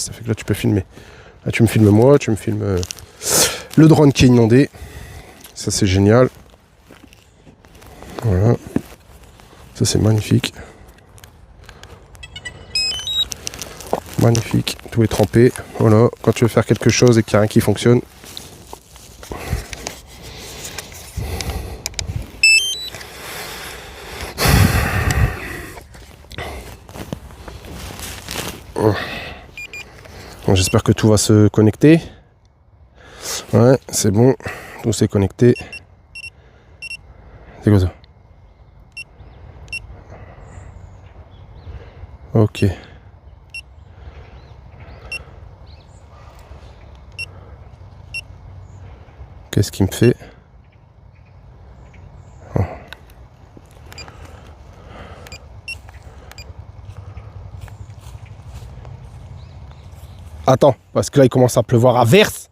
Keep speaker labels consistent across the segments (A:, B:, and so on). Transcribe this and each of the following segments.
A: ça fait que là tu peux filmer. Là tu me filmes moi, tu me filmes le drone qui est inondé. Ça c'est génial. Voilà. Ça c'est magnifique. Magnifique, tout est trempé. Voilà, quand tu veux faire quelque chose et qu'il n'y a rien qui fonctionne. Bon, j'espère que tout va se connecter. Ouais, c'est bon, tout s'est connecté. C'est quoi ça? Ok. Qu'est-ce qu'il me fait? Oh. Attends, parce que là il commence à pleuvoir à verse.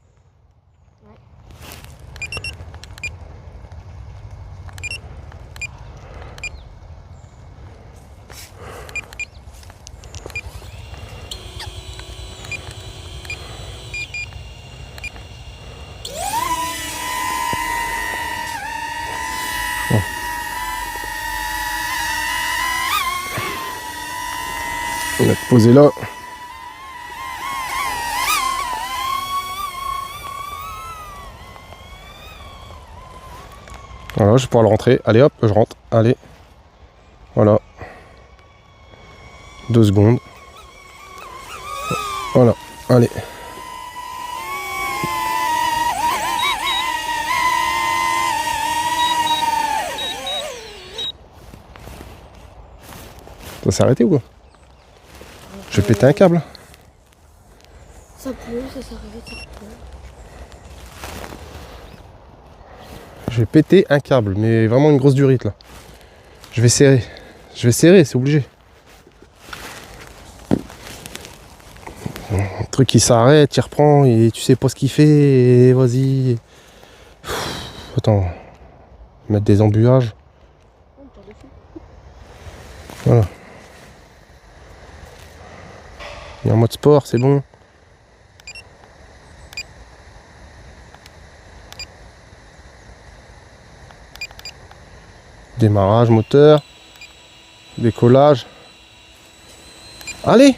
A: On va te poser là. Voilà, je vais pouvoir le rentrer. Allez hop, je rentre. Allez. Voilà. 2 secondes. Voilà. Allez. Ça s'est arrêté ou quoi? Je vais péter un câble.
B: Ça pleut, ça s'arrête, ça pleut.
A: Je vais péter un câble, mais vraiment une grosse durite là. Je vais serrer. Je vais serrer, c'est obligé. Un truc qui s'arrête, il reprend et tu sais pas ce qu'il fait et vas-y. Attends. Mettre des embuages. Voilà. Il est en mode sport, c'est bon. Démarrage moteur. Décollage. Allez!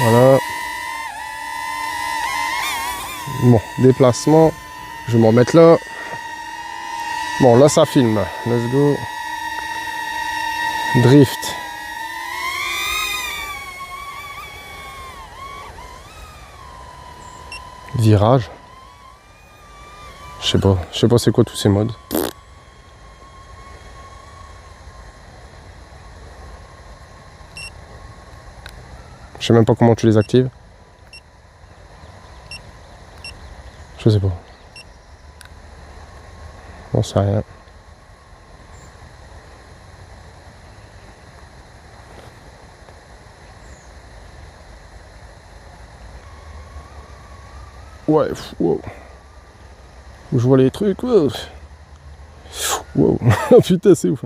A: Voilà. Bon, déplacement. Je vais m'en remettre là. Bon, là ça filme. Let's go. Drift. Virage. Je sais pas c'est quoi tous ces modes. Je sais même pas comment tu les actives. Je sais pas. J'en sais rien. Ouais, wow. Je vois les trucs, wow. Wow. Putain, c'est ouf.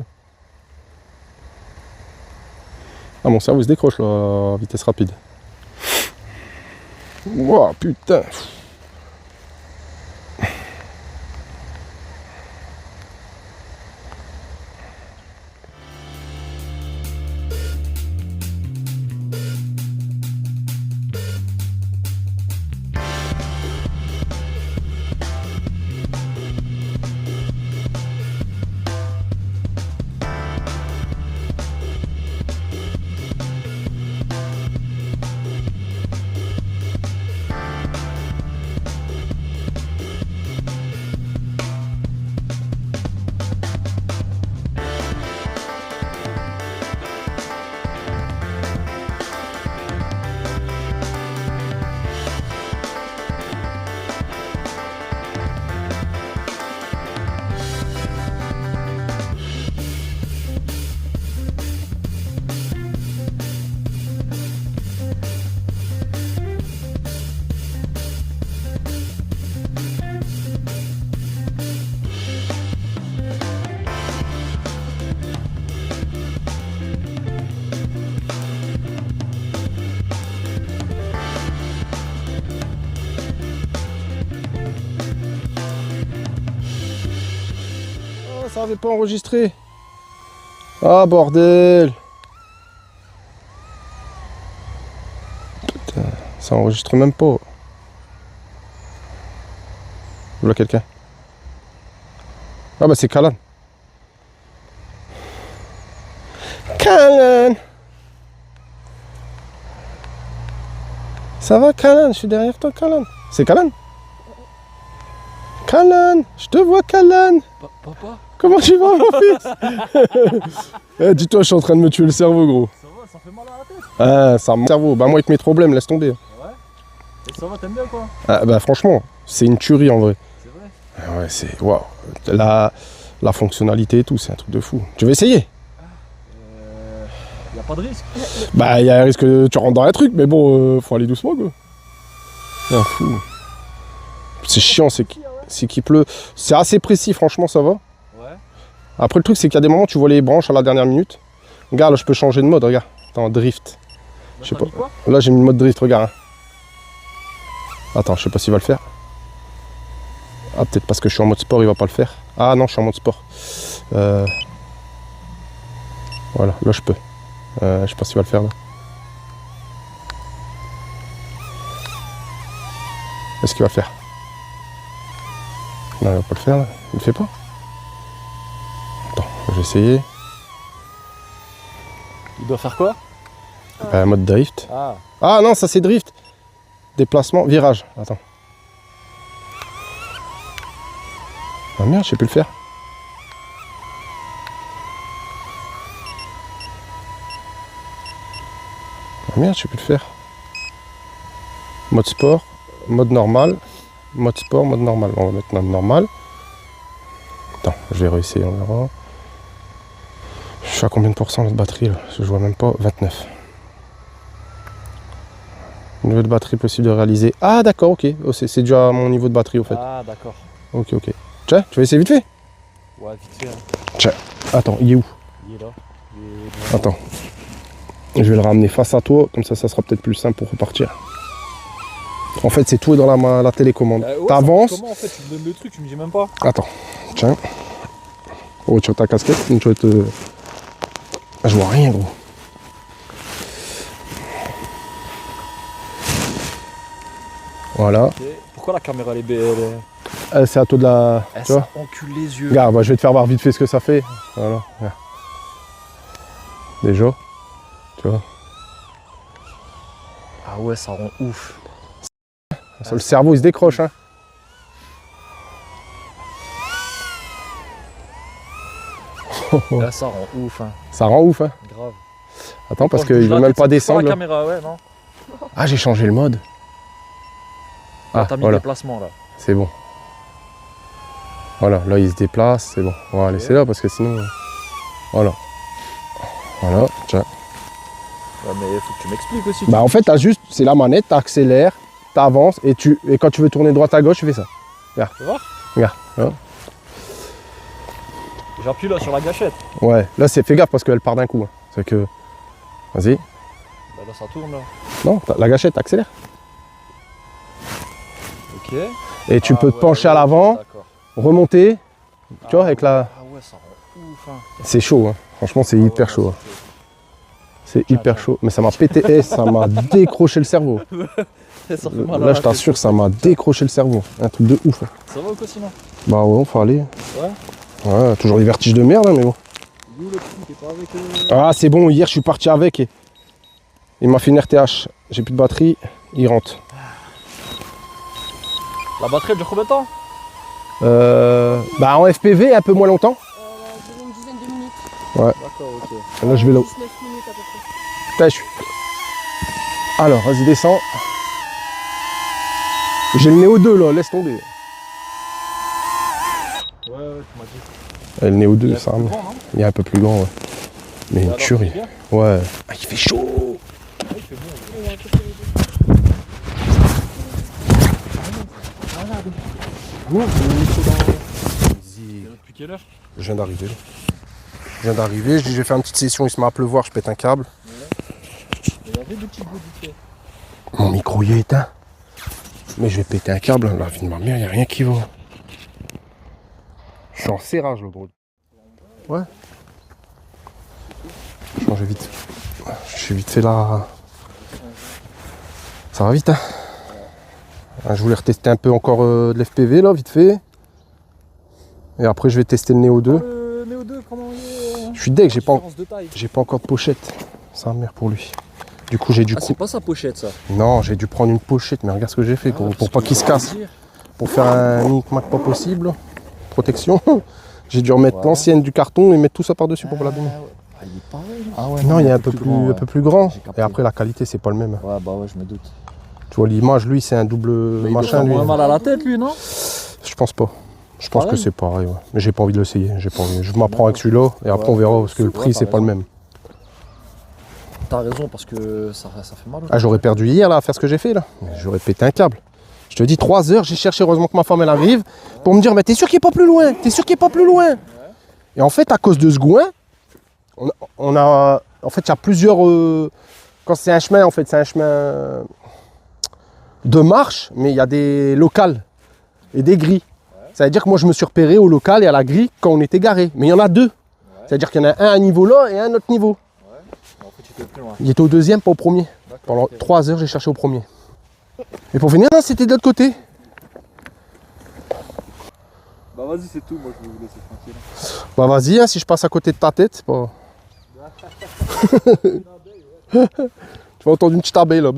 A: Ah, mon cerveau se décroche là, à vitesse rapide. Wow, putain. ça avait pas enregistré. Ah bordel. Putain, ça enregistre même pas. Voilà quelqu'un. Ah bah c'est Kalan. Kalan. Ça va Kalan, je suis derrière toi Kalan. C'est Kalan? Kalan, je te vois Kalan.
C: Papa?
A: Comment tu vas mon fils? Eh, dis-toi, je suis en train de me tuer le cerveau gros.
C: Ça va, ça fait mal à la tête?
A: Ah, ça me cerveau. Bah moi avec mes problèmes, laisse tomber.
C: Ouais. Et ça va, t'aimes bien quoi?
A: Ah, bah franchement, c'est une tuerie en vrai.
C: C'est vrai?
A: Ah ouais, c'est waouh. La fonctionnalité et tout, c'est un truc de fou. Tu veux essayer?
C: Y a pas de risque?
A: Bah il y a un risque que tu rentres dans un truc, mais bon, faut aller doucement quoi. C'est un fou. C'est chiant, c'est qu'il pleut. C'est assez précis, franchement, ça va.
C: Ouais.
A: Après le truc, c'est qu'il y a des moments où tu vois les branches à la dernière minute. Regarde, là, je peux changer de mode, regarde. Attends, drift. Je sais pas.
C: Quoi?
A: Là, j'ai mis le mode drift, regarde. Attends, je sais pas s'il va le faire. Ah, peut-être parce que je suis en mode sport, il va pas le faire. Ah non, je suis en mode sport. Voilà, là, je peux. Je sais pas s'il va le faire, là. Est-ce qu'il va le faire? Non, il va pas le faire, là. Il le fait pas? Attends, je vais essayer.
C: Il doit faire quoi?
A: Mode drift.
C: Ah.
A: Ah non, ça c'est drift. Déplacement, virage. Attends. Ah merde, je sais plus le faire. Ah merde, je sais plus le faire. Mode sport, mode normal. Mode sport, mode normal. On va mettre mode normal. Attends, je vais réessayer, on verra. Je suis à combien de pourcents de batterie là? Je vois même pas. 29. Niveau de batterie possible de réaliser. Ah d'accord, ok. Oh, c'est dû à mon niveau de batterie au fait.
C: Ah d'accord.
A: Ok, ok. Tiens, tu vas essayer vite fait?
C: Ouais, vite fait. Hein.
A: Tiens, attends, il est où?
C: Il est là. Il est...
A: Attends. Je vais le ramener face à toi, comme ça sera peut-être plus simple pour repartir. En fait, c'est tout est dans la télécommande.
C: Ouais,
A: T'avances.
C: Comment en fait tu me donnes le truc, tu me dis même pas?
A: Attends, tiens. Oh, tu as ta casquette, tu vas te... Je vois rien, gros. Voilà.
C: Okay. Pourquoi la caméra elle est belle?
A: C'est à toi de la...
C: Elle
A: tu vois?
C: encule les yeux.
A: Regarde, bah, je vais te faire voir vite fait ce que ça fait. Voilà. Regarde. Déjà. Tu vois?
C: Ah ouais, ça rend ouf.
A: Le cerveau il se décroche, hein.
C: Là, ça rend ouf. Hein.
A: Ça rend ouf, hein.
C: Grave.
A: Attends, parce
C: Quand je
A: qu'il
C: bouge
A: veut
C: la
A: même
C: tête,
A: pas
C: ça touche
A: descendre.
C: la
A: Là.
C: caméra, ouais, non?
A: Ah, j'ai changé le mode.
C: Ah, t'as mis
A: voilà.
C: le déplacement là.
A: C'est bon. Voilà, là il se déplace, c'est bon. On va laisser là parce que sinon... Voilà. Voilà, tiens.
C: Ouais, mais faut que tu m'expliques aussi.
A: Bah en fait, t'as juste... C'est la manette, t'accélères, t'avances et quand tu veux tourner droite à gauche, tu fais ça. Regarde.
C: Tu vois?
A: Regarde. Voilà.
C: J'appuie là sur la gâchette.
A: Ouais, là c'est fais gaffe parce qu'elle part d'un coup. Hein. C'est que... Vas-y.
C: Bah, là, ça tourne là.
A: Non, la gâchette, t'accélères.
C: Ok.
A: Et tu peux te pencher à l'avant,
C: D'accord.
A: remonter, tu vois, avec la...
C: Ah ouais, ça rend ouf. Hein.
A: C'est chaud, hein. Franchement, c'est hyper chaud. Hein. C'est hyper chaud. Mais ça m'a pété, ça m'a décroché le cerveau.
C: Ça fait mal à
A: Là,
C: la
A: je
C: tête.
A: t'assure, ça m'a décroché le cerveau. Un truc de ouf. Hein.
C: Ça va ou quoi sinon?
A: Bah ouais, on faut aller.
C: Ouais.
A: Ouais, toujours des vertiges de merde, hein, mais bon.
C: Il est où le petit? T'es pas avec
A: Ah, c'est bon, hier, je suis parti avec et il m'a fait une RTH. J'ai plus de batterie, il rentre.
C: La batterie elle dure combien de temps?
A: Bah en FPV, un peu moins longtemps.
B: Une dizaine de minutes.
A: Ouais.
C: D'accord, ok.
A: Là, je vais là.
B: 19 minutes à peu près.
A: Putain, je suis... Alors, vas-y, descends. J'ai le Néo 2 là, laisse tomber.
C: Ouais, tu m'as dit.
A: Le Néo 2,
C: Il est
A: ça
C: un peu
A: ramène.
C: plus grand, non?
A: Il est un peu plus grand, ouais. Mais une
C: Alors,
A: tuerie.
C: c'est bien.
A: Ouais. Ah, il fait chaud.
C: Ouais, il fait bon.
B: Il y a un peu de les deux.
C: Depuis quelle heure?
A: Je viens d'arriver. Je viens d'arriver, je dis je vais faire une petite session, il se met à pleuvoir, je pète un câble.
C: Il y avait des petits bouts du fait.
A: Mon micro il est éteint. Mais je vais péter un câble, la vie de ma mère, il n'y a rien qui va. Je suis en serrage le gros. Ouais. Changer vite. Je suis vite fait là. Ça va vite, hein. Je voulais retester un peu encore de l'FPV là, vite fait. Et après je vais tester le Neo 2.
C: Le Neo 2, comment il est
A: Je suis deg, j'ai pas encore de pochette. C'est un merde pour lui. Du coup j'ai dû...
C: Ah, c'est pas sa pochette ça.
A: Non, j'ai dû prendre une pochette, mais regarde ce que j'ai fait pour pas qu'il se casse. Pour faire un micmac pas possible. Protection. J'ai dû remettre l'ancienne du carton et mettre tout ça par-dessus pour pas l'abîmer.
C: Ah, il est pareil.
A: Ah ouais, non, il est un peu plus grand. Et après la qualité c'est pas le même.
C: Ouais, bah ouais, je me doute.
A: Tu vois l'image, lui c'est un double machin.
C: Il
A: Lui.
C: a mal à la tête lui, non?
A: Je pense pas. Je pense que c'est pareil, ouais. Mais j'ai pas envie de l'essayer. J'ai pas envie. Je m'apprends avec celui-là et après on verra parce que le prix c'est pas le même.
C: T'as raison parce que ça fait mal.
A: Ah, j'aurais perdu hier là à faire ce que j'ai fait là. J'aurais pété un câble. Je te dis 3 heures, j'ai cherché, heureusement que ma femme elle arrive, pour me dire mais t'es sûr qu'il est pas plus loin? T'es sûr qu'il est pas plus loin? Et en fait à cause de ce gouin, on a. En fait il y a plusieurs. Quand c'est un chemin, en fait c'est un chemin de marche, mais il y a des locales et des grilles. Ça veut dire que moi je me suis repéré au local et à la grille quand on était garé. Mais il y en a 2. C'est-à-dire qu'il y en a un à niveau là et un à un autre niveau.
C: En fait, tu étais plus loin.
A: Il était au deuxième, pas au premier. Pendant 3 heures j'ai cherché au premier. Et pour finir, non, c'était de l'autre côté.
C: Bah vas-y, c'est tout, moi je vais vous laisser tranquille.
A: Bah vas-y, hein, si je passe à côté de ta tête, c'est pas... Tu vas entendre une petite abeille là.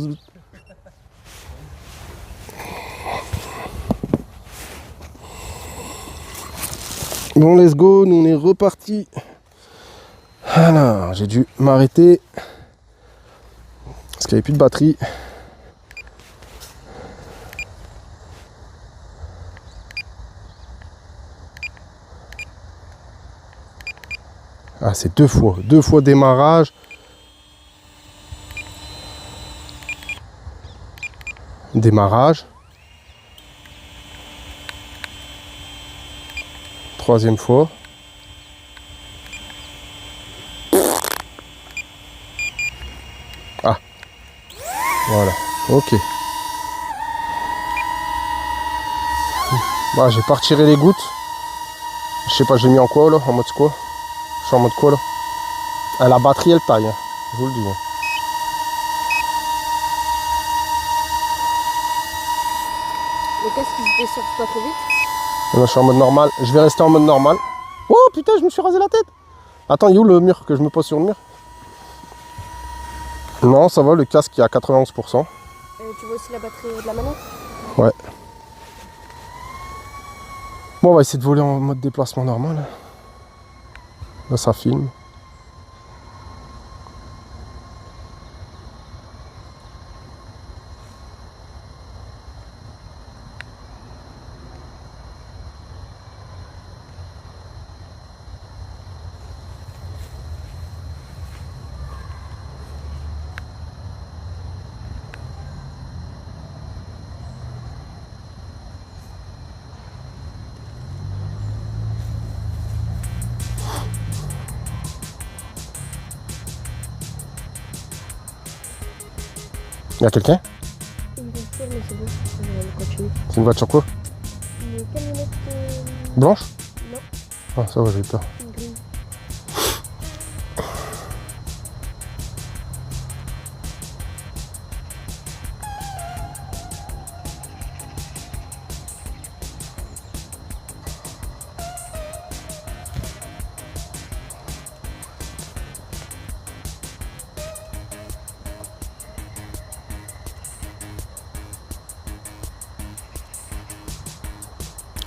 A: Bon, let's go, nous on est reparti. Alors, j'ai dû m'arrêter parce qu'il n'y avait plus de batterie. Ah, c'est 2 fois. 2 fois démarrage. Démarrage. 3e fois. Ah. Voilà. Ok. Bah, j'ai pas retiré les gouttes. Je sais pas, j'ai mis en quoi là? En mode quoi? Je suis en mode quoi là? Ah, la batterie elle taille, hein. Je vous le dis. Hein.
B: Le casque il se décharge pas trop vite.
A: Là, je suis en mode normal. Je vais rester en mode normal. Oh putain, je me suis rasé la tête. Attends, il est où le mur que je me pose sur le mur? Non, ça va, le casque est à 91%.
B: Tu vois aussi la batterie de la manette?
A: Ouais. Bon, on va essayer de voler en mode déplacement normal. Là, ça filme. Il y a quelqu'un?
B: Une voiture, mais c'est bon, on continue.
A: C'est une voiture quoi?
B: Une camionnette
A: Blanche?
B: Non,
A: Ah, ça va, j'ai eu peur.
B: une grise.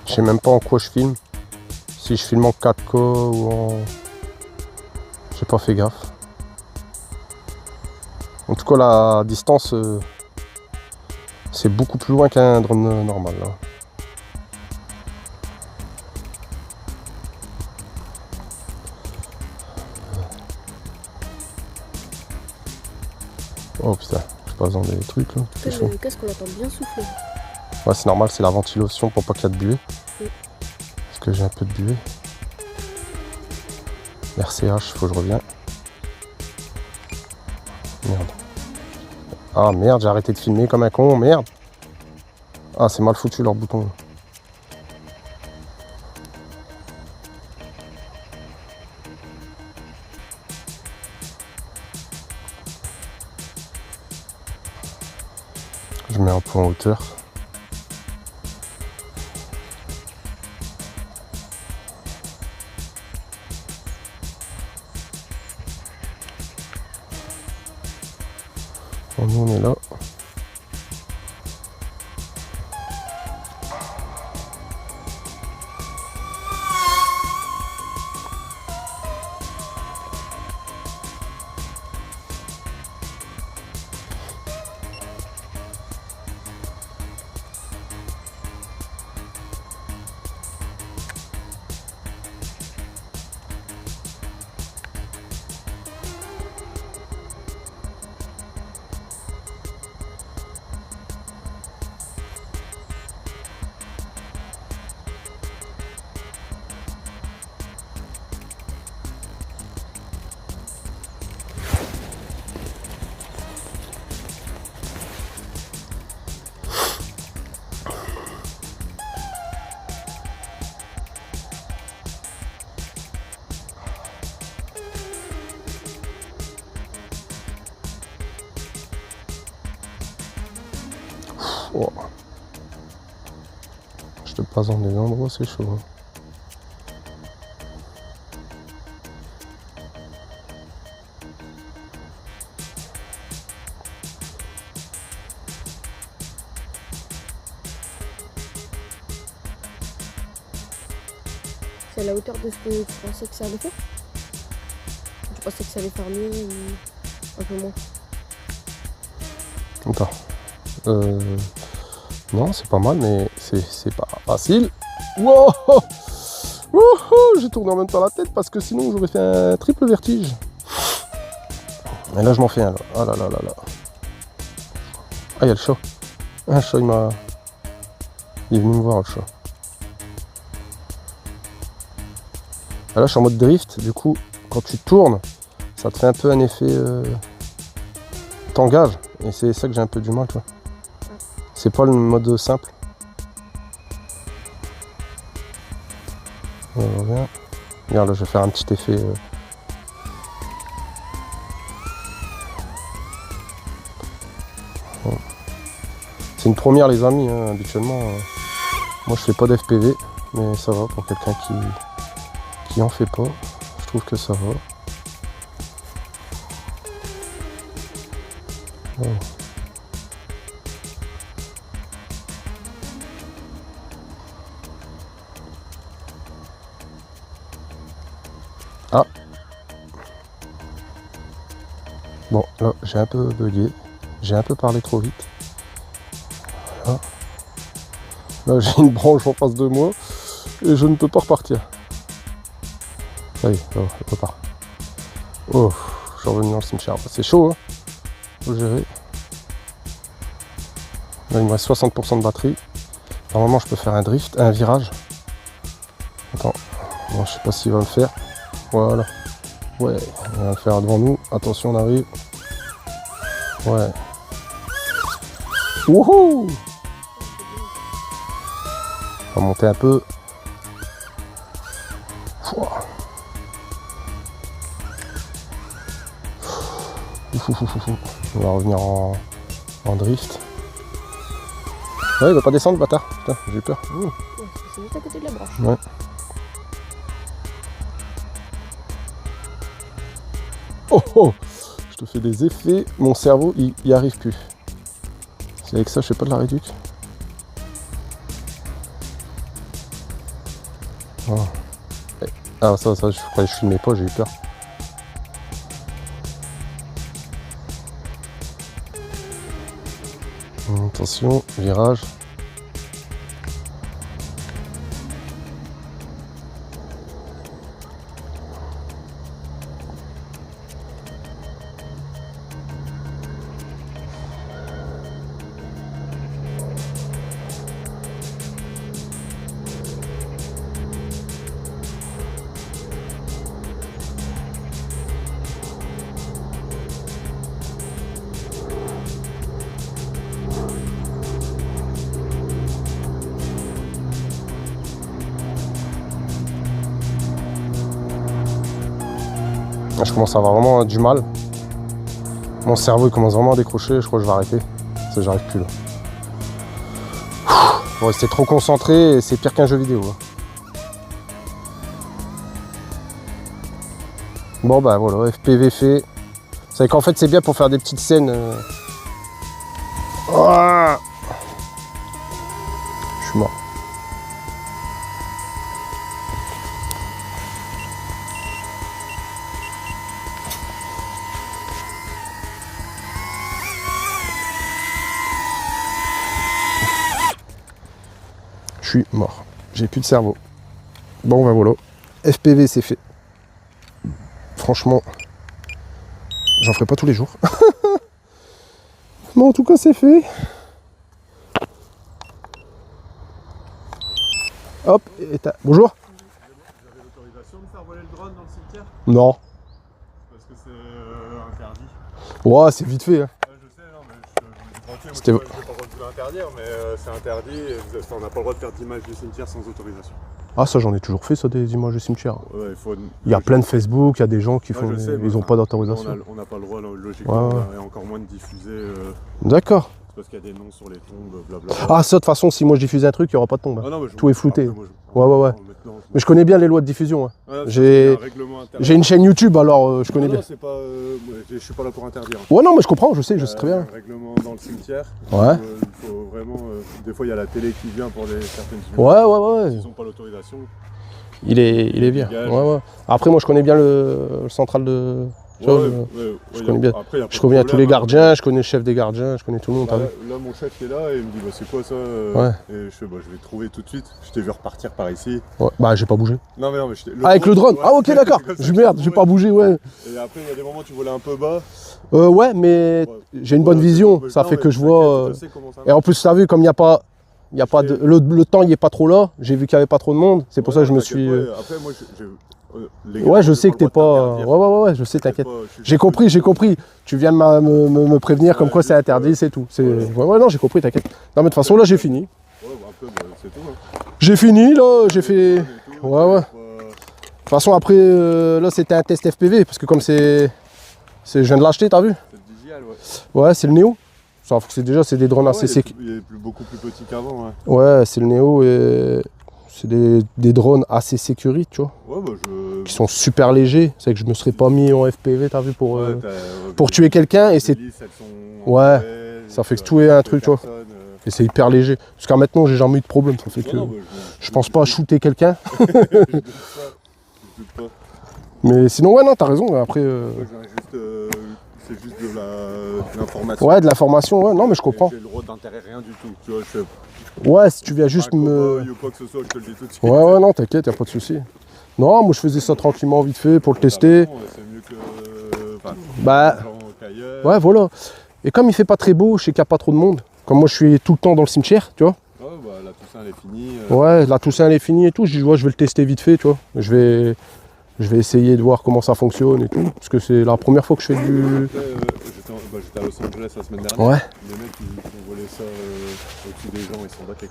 A: Je sais même pas en quoi je filme. Si je filme en 4K ou en... J'ai pas fait gaffe. En tout cas, la distance, c'est beaucoup plus loin qu'un drone normal. Là. Oh putain, je passe dans des trucs là.
B: En tout cas, le casque on l'entend bien souffler.
A: Ouais, c'est normal, c'est la ventilation pour pas qu'il y ait de buée.
B: Oui.
A: Parce que j'ai un peu de buée. RCH, faut que je revienne. Merde. Ah merde, j'ai arrêté de filmer comme un con, merde. Ah, c'est mal foutu leur bouton. Je mets un point hauteur. Bon, nous on est là. Oh. Je te passe dans des endroits, c'est chaud. Hein.
B: C'est à la hauteur de ce que tu pensais que ça allait faire? Tu pensais que ça allait faire mieux ou un peu moins?
A: Attends. Non, c'est pas mal, mais c'est pas facile. Wow, wouhou, j'ai tourné en même temps la tête parce que sinon j'aurais fait un triple vertige. Et là, je m'en fais un. Là. Ah là là là là. Ah, il y a le chat. Ah, le chat, il est venu me voir, le chat. Ah, là, je suis en mode drift. Du coup, quand tu tournes, ça te fait un peu un effet... T'engages. Et c'est ça que j'ai un peu du mal, tu vois. C'est pas le mode simple. On revient. Regarde, là, je vais faire un petit effet. Bon. C'est une première, les amis. Hein, habituellement, moi, je fais pas d'FPV, mais ça va pour quelqu'un qui en fait pas. Je trouve que ça va. Oh. Ah. Bon, là, j'ai un peu bugué. J'ai un peu parlé trop vite. Voilà. Là, j'ai une branche en face de moi et je ne peux pas repartir. Allez, je repars. Oh, je suis revenu dans le cimetière. C'est chaud, hein. Faut gérer. Là, il me reste 60% de batterie. Normalement, je peux faire un drift, un virage. Attends, bon, je sais pas s'il va le faire. Voilà. Ouais, il va le faire devant nous. Attention, on arrive. Ouais. Wouhou! On va monter un peu. Pouah. On va revenir en drift. Ouais, il va pas descendre, bâtard. Putain, j'ai peur.
B: Ouais, c'est juste à côté de la branche.
A: Ouais. Oh oh! Je te fais des effets. Mon cerveau, il y arrive plus. C'est avec ça, je fais pas de la réduc. Oh. Ah, ça, je croyais que je filmais pas, j'ai eu peur. Attention, virage. Je commence à avoir vraiment du mal. Mon cerveau il commence vraiment à décrocher, je crois que je vais arrêter. Parce que j'arrive plus là. Faut rester trop concentré et c'est pire qu'un jeu vidéo. Hein. Bon bah voilà, FPV fait. C'est vrai qu'en fait c'est bien pour faire des petites scènes. Ah, je suis mort. Je suis mort. J'ai plus de cerveau. Bon bah voilà. FPV c'est fait. Franchement, j'en ferai pas tous les jours. Mais en tout cas c'est fait. Hop, et bonjour.
D: Vous avez l'autorisation de faire voler le drone dans le cimetière?
A: Non.
D: Parce que c'est interdit.
A: Ouais, c'est vite fait. Hein.
D: Ouais, je sais, non, mais je vous dis tranquille,
A: C'était-
D: moi, je n'ai pas le droit de vous l'interdire, mais c'est interdit et on n'a pas le droit de faire d'image du cimetière sans autorisation.
A: Ah ça j'en ai toujours fait ça, des images de cimetière.
D: Ouais,
A: Il y a plein de Facebook, il y a des gens qui font.
D: je sais,
A: ils
D: mais
A: n'ont pas d'autorisation.
D: On n'a pas le droit, logiquement,
A: Ouais.
D: et encore moins de diffuser
A: D'accord.
D: parce qu'il y a des noms sur les tombes, blablabla.
A: Ah ça de toute façon si moi je diffuse un truc, il n'y aura pas de tombe. Hein.
D: Ah non, mais
A: tout est flouté.
D: après, moi,
A: Ouais. Mais je connais bien les lois de diffusion. Hein.
D: Ouais,
A: J'ai-
D: il y a un règlement intérieur.
A: J'ai une chaîne YouTube alors je connais
D: Non,
A: bien.
D: c'est pas, je suis pas là pour interdire.
A: Ouais non mais je comprends, je sais très
D: Il y a
A: bien.
D: un règlement dans le cimetière.
A: Ouais.
D: Il faut vraiment. Des fois, il y a la télé qui vient pour certaines images.
A: Ouais.
D: S'ils n'ont pas l'autorisation.
A: Il est bien.
D: Dégage.
A: Ouais. Après moi je connais bien le central de. Tu vois, je connais bien.
D: Après, y a pas
A: Je
D: de
A: connais tous les
D: problème, hein.
A: gardiens, je connais le chef des gardiens, je connais tout le monde.
D: Bah,
A: t'as vu
D: là, mon chef est là et il me dit bah, c'est quoi ça
A: Ouais.
D: Et je fais bah, je vais trouver tout de suite. Je t'ai vu repartir par ici.
A: Ouais. Bah j'ai pas bougé.
D: Non, mais
A: Ah, avec le drone. Ah ok d'accord.
D: C'est comme ça
A: Je
D: que
A: merde,
D: je
A: j'ai
D: trouvais.
A: pas bougé, ouais.
D: Et après, il y a des moments où tu volais un peu bas.
A: Ouais mais j'ai une bonne vision, ça fait que je vois.
D: Je sais comment ça
A: Et en plus, tu as vu, comme il n'y a pas de. Le temps, il est pas trop là. J'ai vu qu'il n'y avait pas trop de monde. C'est pour ça que je me suis.
D: Après, moi, les
A: Ouais,
D: gars,
A: je sais
D: j'ai
A: que t'es
D: le droit
A: pas.
D: de t'interdire.
A: Ouais, je sais, t'inquiète.
D: Pas- je suis
A: J'ai
D: juste-
A: compris. Tu viens de me prévenir comme quoi c'est
D: juste,
A: interdit, c'est tout.
D: voilà.
A: Ouais, non, j'ai compris, t'inquiète. Non, mais de toute façon, là, j'ai fini.
D: Ouais, bah, un peu, bah, c'est tout. Hein.
A: J'ai fini, là, j'ai fait.
D: Et tout,
A: Ouais. De toute façon, après, là, c'était un test FPV, parce que comme c'est. Je viens de l'acheter, t'as vu?
D: C'est le DJI, ouais.
A: Ouais, c'est le Neo. C'est des drones
D: Ah
A: assez
D: ouais,
A: sécures.
D: il est beaucoup plus petit qu'avant. Ouais.
A: Ouais, c'est le Neo et. C'est des drones assez sécurité, tu vois.
D: Ouais, bah,
A: Qui sont super légers. C'est que je me serais pas mis en FPV, t'as vu, pour
D: pour
A: tuer quelqu'un et c'est. Ouais, ça fait que tout est un truc, tu vois. Et c'est hyper léger. Jusqu'à maintenant, j'ai jamais eu de problème. Ça fait que je pense pas à shooter quelqu'un.
D: Je doute pas.
A: Mais sinon, ouais, non, t'as raison. Après,
D: C'est juste de l'information.
A: ouais, de la formation, ouais. Non, mais je comprends.
D: J'ai le droit d'intérêt rien du tout. Tu vois, je fais
A: Ouais, si tu viens juste
D: pas un
A: me.
D: cowboy ou quoi que ce soit, je te le dis tout de suite.
A: Ouais, non, t'inquiète, y a pas de souci. Non, moi je faisais ça tranquillement, vite fait, pour le tester.
D: C'est mieux que. Enfin,
A: Bah,
D: qu'ailleurs.
A: ouais, voilà. Et comme il fait pas très beau, je sais qu'il n'y a pas trop de monde. Comme moi je suis tout le temps dans le cimetière, tu vois.
D: Ouais, bah, la Toussaint elle est finie.
A: Ouais, la Toussaint elle est finie et tout. Je dis, ouais, je vais le tester vite fait, tu vois. Je vais essayer de voir comment ça fonctionne et tout. Parce que c'est la première fois que je fais du.
D: J'étais à Los Angeles la semaine dernière.
A: Ouais.
D: Les mecs ils ont volé ça au-dessus des gens, ils sont battés.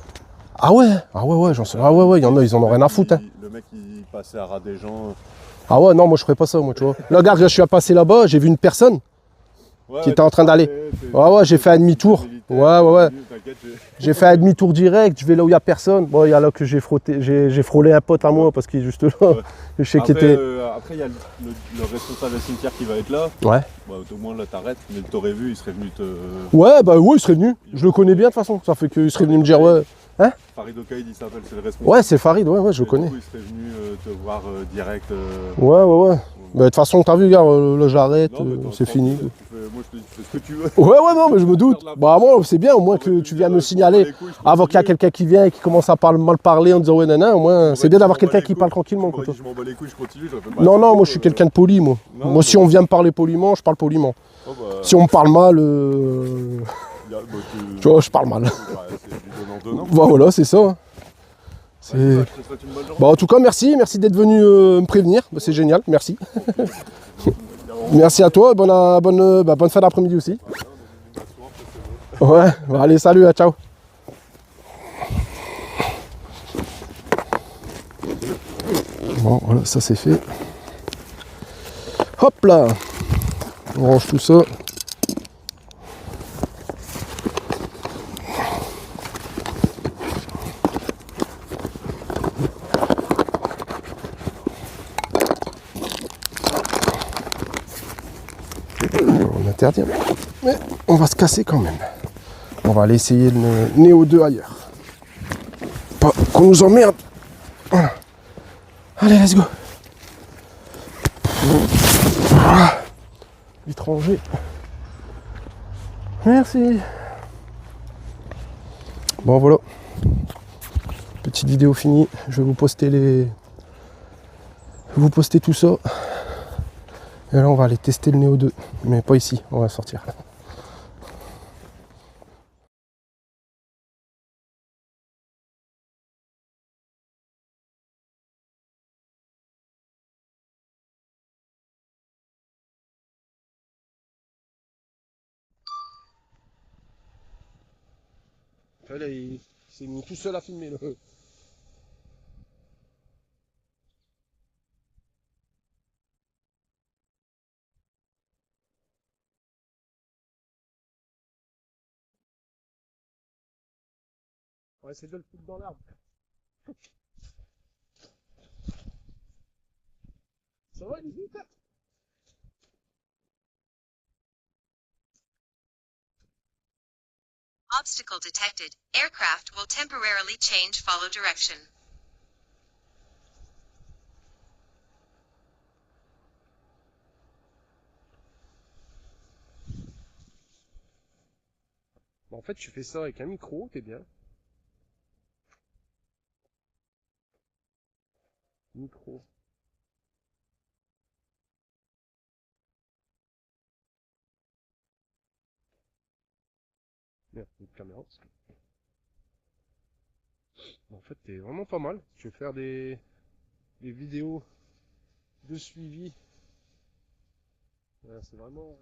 A: Ah ouais, j'en sais. Ah ouais, il y en a, ils en ont rien à foutre. Hein.
D: Le mec il passait à ras des gens.
A: Ah ouais, non, moi je ferais pas ça, moi, tu vois. Là, regarde, je suis passé là-bas, j'ai vu une personne qui était en train d'aller. Ouais, j'ai fait un demi-tour. Ouais. J'ai fait un demi-tour direct, je vais là où il n'y a personne. Bon, il y a là que j'ai frôlé un pote à moi parce qu'il est juste là. Je sais qu'il était.
D: Après, il y a le responsable des cimetières qui va être là.
A: Ouais.
D: Bah, au moins là, t'arrêtes, mais t'aurais vu, il serait venu te.
A: Ouais, bah ouais, il serait venu. Je le connais bien de toute façon. Ça fait qu'il serait venu me dire, ouais. Hein?
D: Farid Okaïd, il s'appelle, c'est le responsable.
A: Ouais, c'est Farid, ouais, je le
D: Et
A: connais.
D: du coup, il serait venu te voir direct.
A: Ouais. Bah, de toute façon, t'as vu, gars, là j'arrête,
D: Non, mais
A: c'est fini.
D: Moi, je te dis, tu fais ce que tu veux.
A: Ouais, non, mais je me doute. Bah, moi, c'est bien, au moins que tu viens me signaler avant qu'il y a quelqu'un qui vient et qui commence à mal parler en disant, ouais, nana, au moins, c'est bien d'avoir quelqu'un qui parle tranquillement. Quoi, toi.
D: Je m'en bats les couilles, je continue.
A: Non, moi, je suis quelqu'un de poli, moi. Moi, si on vient me parler poliment, je parle poliment. Si on me parle mal, tu vois, je parle mal.
D: C'est du donnant.
A: Bah, voilà, c'est ça. Bah, en tout cas, merci d'être venu me prévenir. Bah, c'est génial, merci. Merci à toi, bonne fin d'après-midi aussi. Ouais, bah, allez, salut, ciao. Bon, voilà, ça c'est fait. Hop là, on range tout ça. interdit. Mais on va se casser quand même. On va aller essayer le Néo 2 ailleurs. Pas qu'on nous emmerde. Voilà. Allez, let's go. L'étranger. Merci. Bon voilà. Petite vidéo finie. Je vais vous poster tout ça. Et là on va aller tester le Néo 2. Mais pas ici, on va sortir. Là, il s'est mis tout seul à filmer le. On va essayer de le foutre dans l'arbre. Ça va, il est vite.
E: Obstacle detected. Aircraft will temporarily change follow direction.
A: En fait, tu fais ça avec un micro, t'es bien. Micro. Merde, une caméra. En fait, t'es vraiment pas mal. Je vais faire des vidéos de suivi. Voilà, c'est vraiment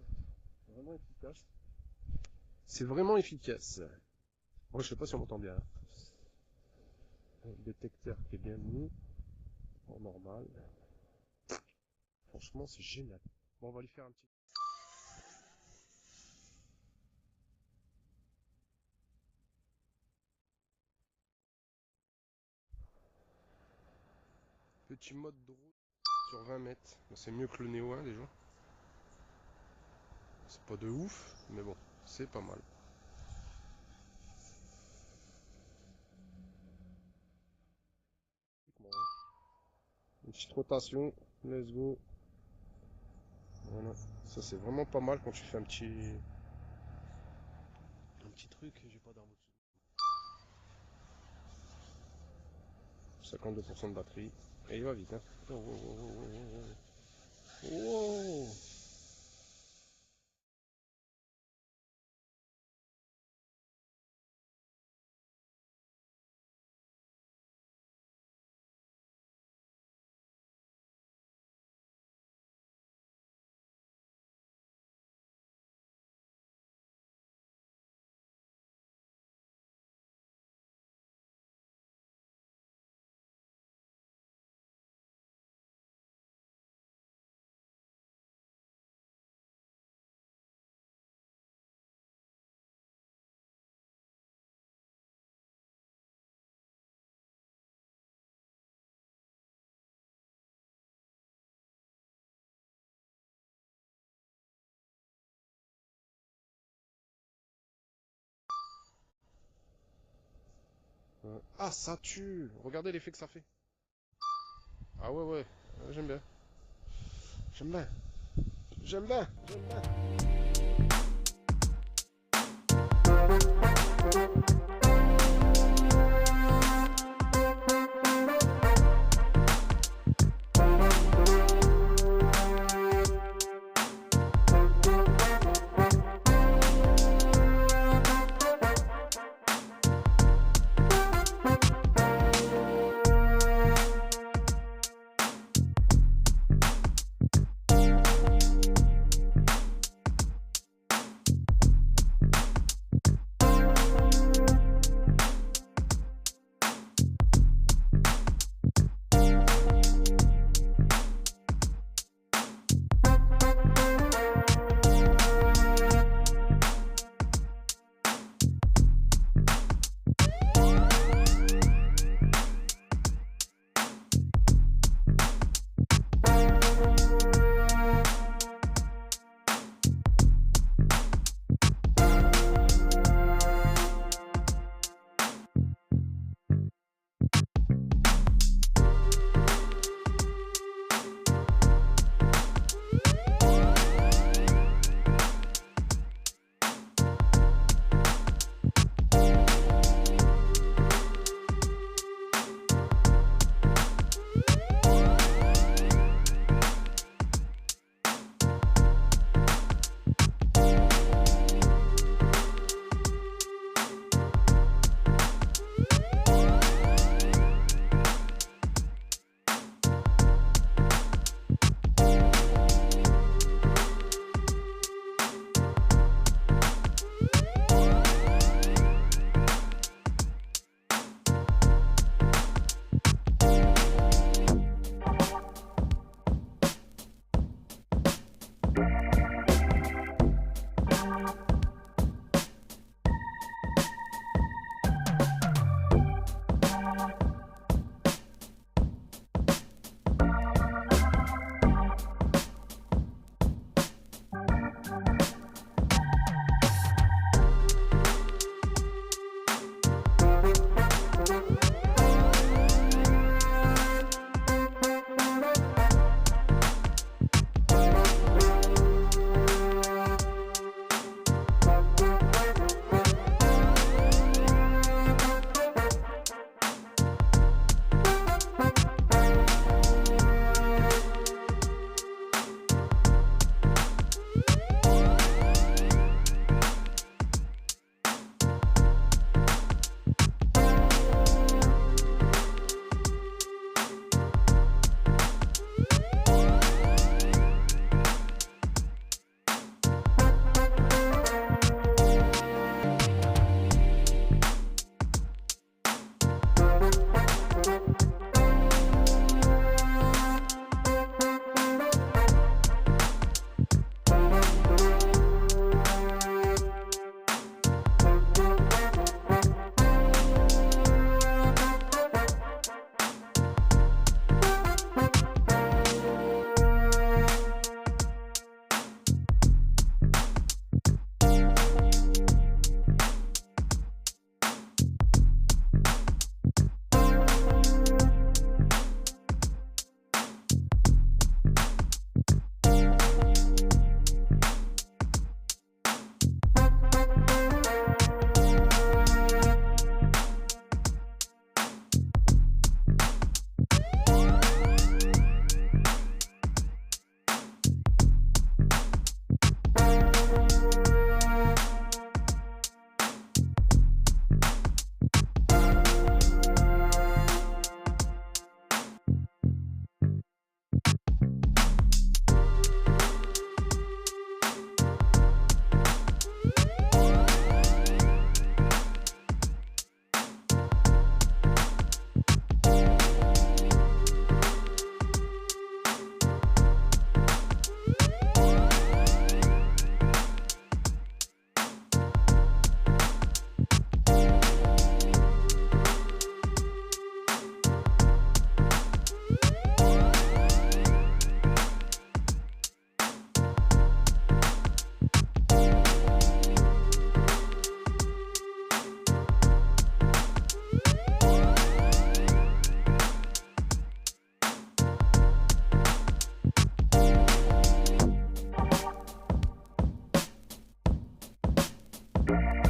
A: efficace. C'est vraiment efficace. Moi, je sais pas si on m'entend bien. Le détecteur qui est bien mis. En normal. Franchement, c'est génial. Bon, on va lui faire un petit. Petit mode de route sur 20 mètres. C'est mieux que le Néo 1 déjà. C'est pas de ouf, mais bon, c'est pas mal. Une petite rotation, let's go. Voilà, ça c'est vraiment pas mal quand tu fais un petit truc. J'ai pas d'arbre dessus. 52% de batterie. Et il va vite, hein. Oh, oh, oh, oh, oh, oh. Oh. Ah, ça tue. Regardez l'effet que ça fait. Ah ouais, ouais, j'aime bien. J'aime bien. J'aime bien. J'aime bien. Ciao.